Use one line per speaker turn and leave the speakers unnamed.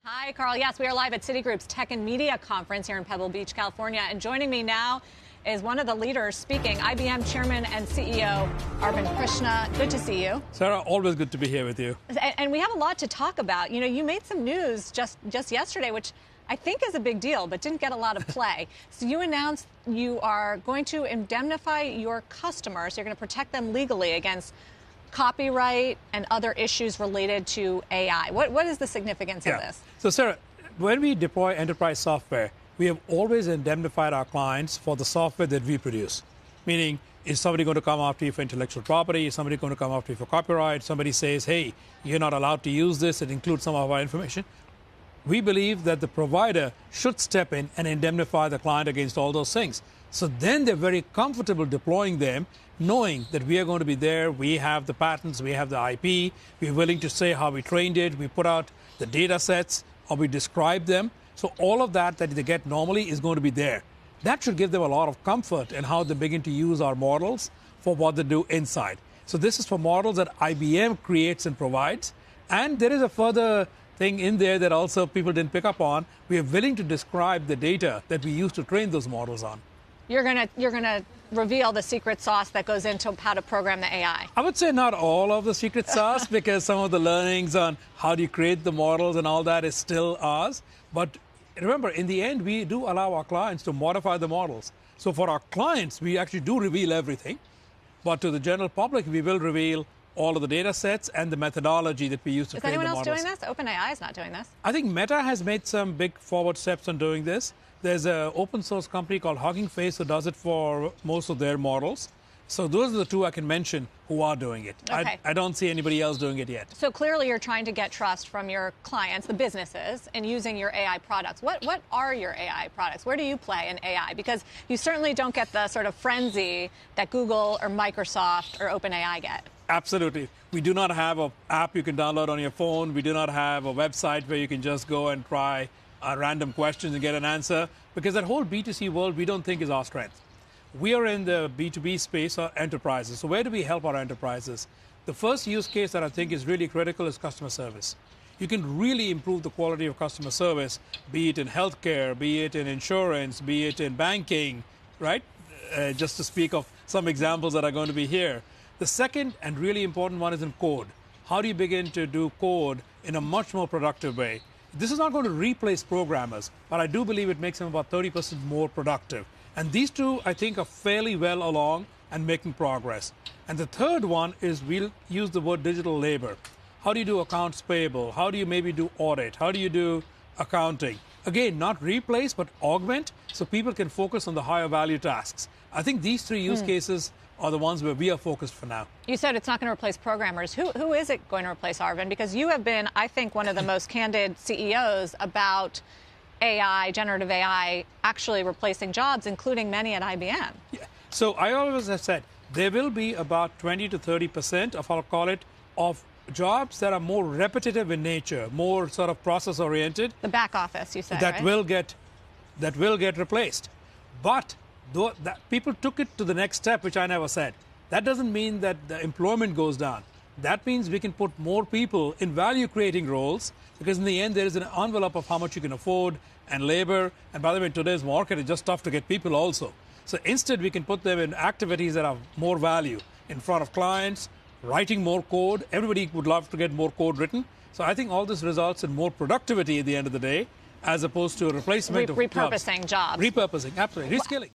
Hi, Carl. Yes, we are live at Citigroup's Tech and Media Conference here in Pebble Beach, California. And joining me now is one of the leaders speaking, IBM Chairman and CEO Arvind Krishna. Good to see you.
Sarah, always good to be here with you.
And we have a lot to talk about. You know, you made some news just yesterday, which I think is a big deal, but didn't get a lot of play. So you announced you are going to indemnify your customers. You're going to protect them legally against copyright and other issues related to AI. What is the significance of this?
So, Sarah, when we deploy enterprise software, we have always indemnified our clients for the software that we produce. Meaning, is somebody going to come after you for intellectual property? Is somebody going to come after you for copyright? Somebody says, hey, you're not allowed to use this. It includes some of our information. We believe that the provider should step in and indemnify the client against all those things. So then they're very comfortable deploying them, knowing that we are going to be there, we have the patents, we have the IP, we're willing to say how we trained it, we put out the data sets, or we describe them. So all of that they get normally is going to be there. That should give them a lot of comfort in how they begin to use our models for what they do inside. So this is for models that IBM creates and provides. And there is a further thing in there that also people didn't pick up on. We are willing to describe the data that we use to train those models on.
You're gonna reveal the secret sauce that goes into how to program the AI.
I would say not all of the secret sauce because some of the learnings on how do you create the models and all that is still ours. But remember, in the end, we do allow our clients to modify the models. So for our clients, we actually do reveal everything. But to the general public, we will reveal all of the data sets and the methodology that we use to train the models.
Is anyone else doing this? OpenAI is not doing this.
I think Meta has made some big forward steps on doing this. There's an open source company called Hugging Face who does it for most of their models. So those are the two I can mention who are doing it.
Okay.
I don't see anybody else doing it yet.
So clearly you're trying to get trust from your clients, the businesses, in using your AI products. What are your AI products? Where do you play in AI? Because you certainly don't get the sort of frenzy that Google or Microsoft or OpenAI get.
Absolutely. We do not have an app you can download on your phone. We do not have a website where you can just go and try random questions and get an answer, because that whole B2C world we don't think is our strength. We are in the B2B space or enterprises. So where do we help our enterprises? The first use case that I think is really critical is customer service. You can really improve the quality of customer service, be it in healthcare, be it in insurance, be it in banking, right? Just to speak of some examples that are going to be here. The second and really important one is in code. How do you begin to do code in a much more productive way? This is not going to replace programmers, but I do believe it makes them about 30% more productive. And these two, I think, are fairly well along and making progress. And the third one is we'll use the word digital labor. How do you do accounts payable? How do you maybe do audit? How do you do accounting? Again, not replace, but augment so people can focus on the higher value tasks. I think these three use cases are the ones where we are focused for now.
You said it's not going to replace programmers. Who is it going to replace, Arvind? Because you have been, I think, one of the most candid CEOs about AI, generative AI, actually replacing jobs, including many at IBM.
Yeah. So I always have said there will be about 20 to 30% of, I'll call it, of jobs that are more repetitive in nature, more sort of process-oriented.
The back office, you said,
that
right?
will get replaced. But that people took it to the next step, which I never said. That doesn't mean that the employment goes down. That means we can put more people in value-creating roles, because in the end, there is an envelope of how much you can afford and labor. And by the way, in today's market, it's just tough to get people also. So instead, we can put them in activities that have more value in front of clients, writing more code. Everybody would love to get more code written. So I think all this results in more productivity at the end of the day, as opposed to a replacement of
repurposing jobs.
Repurposing, absolutely. Reskilling.